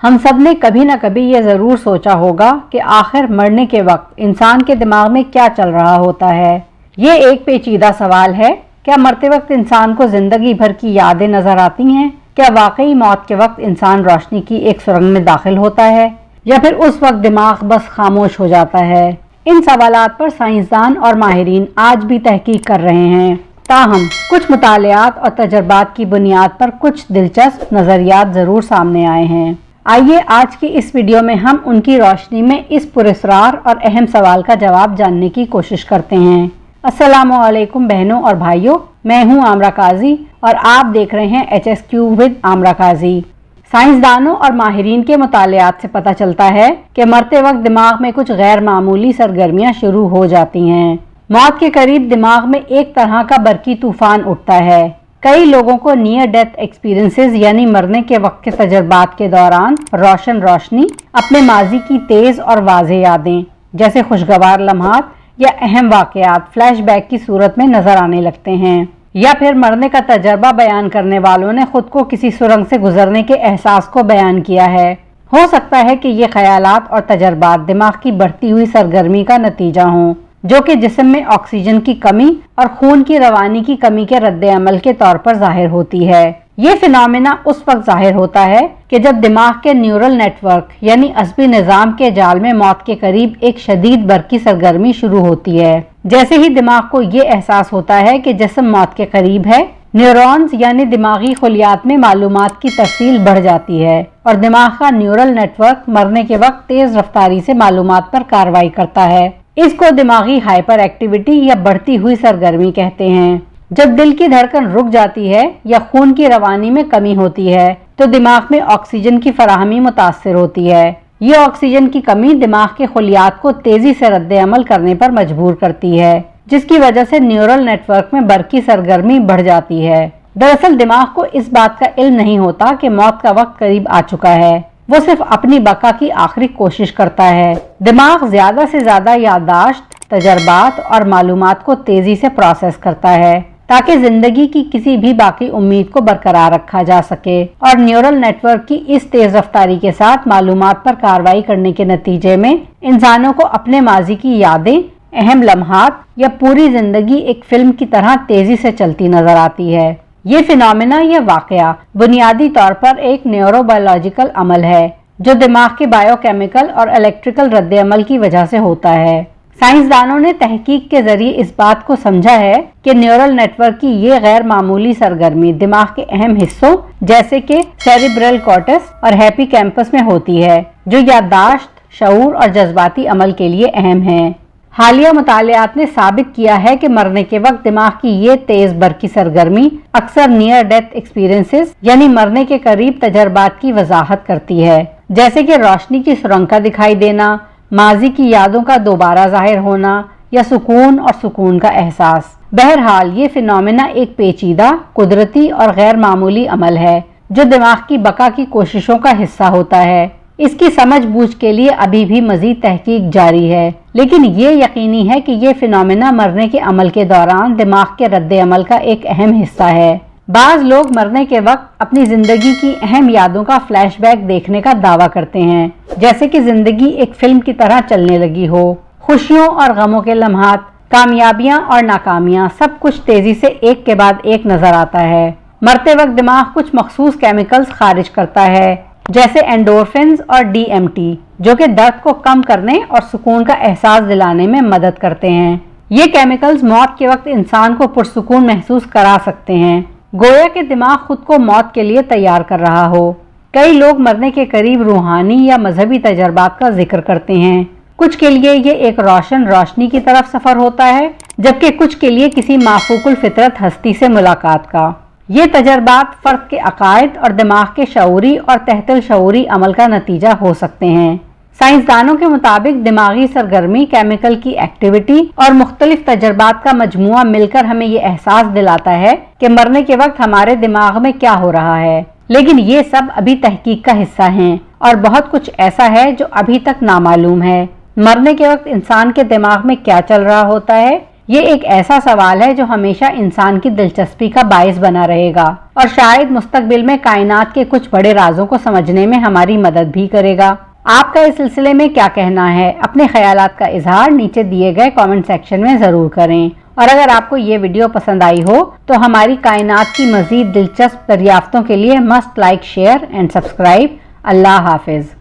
ہم سب نے کبھی نہ کبھی یہ ضرور سوچا ہوگا کہ آخر مرنے کے وقت انسان کے دماغ میں کیا چل رہا ہوتا ہے۔ یہ ایک پیچیدہ سوال ہے۔ کیا مرتے وقت انسان کو زندگی بھر کی یادیں نظر آتی ہیں؟ کیا واقعی موت کے وقت انسان روشنی کی ایک سرنگ میں داخل ہوتا ہے یا پھر اس وقت دماغ بس خاموش ہو جاتا ہے؟ ان سوالات پر سائنسدان اور ماہرین آج بھی تحقیق کر رہے ہیں۔ تاہم کچھ مطالعات اور تجربات کی بنیاد پر کچھ دلچسپ نظریات ضرور سامنے آئے ہیں۔ آئیے آج کی اس ویڈیو میں ہم ان کی روشنی میں اس پراسرار اور اہم سوال کا جواب جاننے کی کوشش کرتے ہیں۔ السلام علیکم بہنوں اور بھائیوں، میں ہوں عامرہ قاضی اور آپ دیکھ رہے ہیں HSQ ود عامرہ قاضی۔ سائنسدانوں اور ماہرین کے مطالعات سے پتہ چلتا ہے کہ مرتے وقت دماغ میں کچھ غیر معمولی سرگرمیاں شروع ہو جاتی ہیں۔ موت کے قریب دماغ میں ایک طرح کا برقی طوفان اٹھتا ہے۔ کئی لوگوں کو نیئر ڈیتھ ایکسپیرینسز یعنی مرنے کے وقت کے تجربات کے دوران روشنی اپنے ماضی کی تیز اور واضح یادیں جیسے خوشگوار لمحات یا اہم واقعات فلیش بیک کی صورت میں نظر آنے لگتے ہیں، یا پھر مرنے کا تجربہ بیان کرنے والوں نے خود کو کسی سرنگ سے گزرنے کے احساس کو بیان کیا ہے۔ ہو سکتا ہے کہ یہ خیالات اور تجربات دماغ کی بڑھتی ہوئی سرگرمی کا نتیجہ ہوں، جو کہ جسم میں آکسیجن کی کمی اور خون کی روانی کی کمی کے رد عمل کے طور پر ظاہر ہوتی ہے۔ یہ فینومینا اس وقت ظاہر ہوتا ہے کہ جب دماغ کے نیورل نیٹ ورک یعنی عصبی نظام کے جال میں موت کے قریب ایک شدید برقی سرگرمی شروع ہوتی ہے۔ جیسے ہی دماغ کو یہ احساس ہوتا ہے کہ جسم موت کے قریب ہے، نیورونز یعنی دماغی خلیات میں معلومات کی ترسیل بڑھ جاتی ہے اور دماغ کا نیورل نیٹ ورک مرنے کے وقت تیز رفتاری سے معلومات پر کارروائی کرتا ہے۔ اس کو دماغی ہائپر ایکٹیویٹی یا بڑھتی ہوئی سرگرمی کہتے ہیں۔ جب دل کی دھڑکن رک جاتی ہے یا خون کی روانی میں کمی ہوتی ہے تو دماغ میں آکسیجن کی فراہمی متاثر ہوتی ہے۔ یہ آکسیجن کی کمی دماغ کے خلیات کو تیزی سے رد عمل کرنے پر مجبور کرتی ہے، جس کی وجہ سے نیورل نیٹ ورک میں برقی سرگرمی بڑھ جاتی ہے۔ دراصل دماغ کو اس بات کا علم نہیں ہوتا کہ موت کا وقت قریب آ چکا ہے، وہ صرف اپنی بقا کی آخری کوشش کرتا ہے۔ دماغ زیادہ سے زیادہ یادداشت، تجربات اور معلومات کو تیزی سے پروسیس کرتا ہے تاکہ زندگی کی کسی بھی باقی امید کو برقرار رکھا جا سکے، اور نیورل نیٹ ورک کی اس تیز رفتاری کے ساتھ معلومات پر کارروائی کرنے کے نتیجے میں انسانوں کو اپنے ماضی کی یادیں، اہم لمحات یا پوری زندگی ایک فلم کی طرح تیزی سے چلتی نظر آتی ہے۔ یہ فینومینا یا واقعہ بنیادی طور پر ایک نیورو بایولوجیکل عمل ہے جو دماغ کے بائیو کیمیکل اور الیکٹریکل رد عمل کی وجہ سے ہوتا ہے۔ سائنسدانوں نے تحقیق کے ذریعے اس بات کو سمجھا ہے کہ نیورل نیٹ ورک کی یہ غیر معمولی سرگرمی دماغ کے اہم حصوں جیسے کہ سیریبرل کارٹیکس اور ہیپی کیمپس میں ہوتی ہے، جو یادداشت، شعور اور جذباتی عمل کے لیے اہم ہیں۔ حالیہ مطالعات نے ثابت کیا ہے کہ مرنے کے وقت دماغ کی یہ تیز برقی سرگرمی اکثر نیئر ڈیتھ ایکسپیرینسز یعنی مرنے کے قریب تجربات کی وضاحت کرتی ہے، جیسے کہ روشنی کی سرنگ کا دکھائی دینا، ماضی کی یادوں کا دوبارہ ظاہر ہونا یا سکون کا احساس۔ بہرحال یہ فینومینا ایک پیچیدہ، قدرتی اور غیر معمولی عمل ہے جو دماغ کی بقا کی کوششوں کا حصہ ہوتا ہے۔ اس کی سمجھ بوجھ کے لیے ابھی بھی مزید تحقیق جاری ہے، لیکن یہ یقینی ہے کہ یہ فینومینا مرنے کے عمل کے دوران دماغ کے رد عمل کا ایک اہم حصہ ہے۔ بعض لوگ مرنے کے وقت اپنی زندگی کی اہم یادوں کا فلیش بیک دیکھنے کا دعویٰ کرتے ہیں، جیسے کہ زندگی ایک فلم کی طرح چلنے لگی ہو۔ خوشیوں اور غموں کے لمحات، کامیابیاں اور ناکامیاں، سب کچھ تیزی سے ایک کے بعد ایک نظر آتا ہے۔ مرتے وقت دماغ کچھ مخصوص کیمیکلز خارج کرتا ہے جیسے اینڈورفنز اور DMT، جو کہ درد کو کم کرنے اور سکون کا احساس دلانے میں مدد کرتے ہیں۔ یہ کیمیکلز موت کے وقت انسان کو پرسکون محسوس کرا سکتے ہیں، گویا کہ دماغ خود کو موت کے لیے تیار کر رہا ہو۔ کئی لوگ مرنے کے قریب روحانی یا مذہبی تجربات کا ذکر کرتے ہیں۔ کچھ کے لیے یہ ایک روشنی کی طرف سفر ہوتا ہے، جبکہ کچھ کے لیے کسی مافوق الفطرت ہستی سے ملاقات کا۔ یہ تجربات فرد کے عقائد اور دماغ کے شعوری اور تحت الشعوری عمل کا نتیجہ ہو سکتے ہیں۔ سائنسدانوں کے مطابق دماغی سرگرمی، کیمیکل کی ایکٹیویٹی اور مختلف تجربات کا مجموعہ مل کر ہمیں یہ احساس دلاتا ہے کہ مرنے کے وقت ہمارے دماغ میں کیا ہو رہا ہے، لیکن یہ سب ابھی تحقیق کا حصہ ہیں اور بہت کچھ ایسا ہے جو ابھی تک نامعلوم ہے۔ مرنے کے وقت انسان کے دماغ میں کیا چل رہا ہوتا ہے یہ ایک ایسا سوال ہے جو ہمیشہ انسان کی دلچسپی کا باعث بنا رہے گا اور شاید مستقبل میں کائنات کے کچھ بڑے رازوں کو سمجھنے میں ہماری مدد بھی کرے گا۔ آپ کا اس سلسلے میں کیا کہنا ہے؟ اپنے خیالات کا اظہار نیچے دیے گئے کامنٹ سیکشن میں ضرور کریں، اور اگر آپ کو یہ ویڈیو پسند آئی ہو تو ہماری کائنات کی مزید دلچسپ دریافتوں کے لیے must like, share and subscribe. اللہ حافظ۔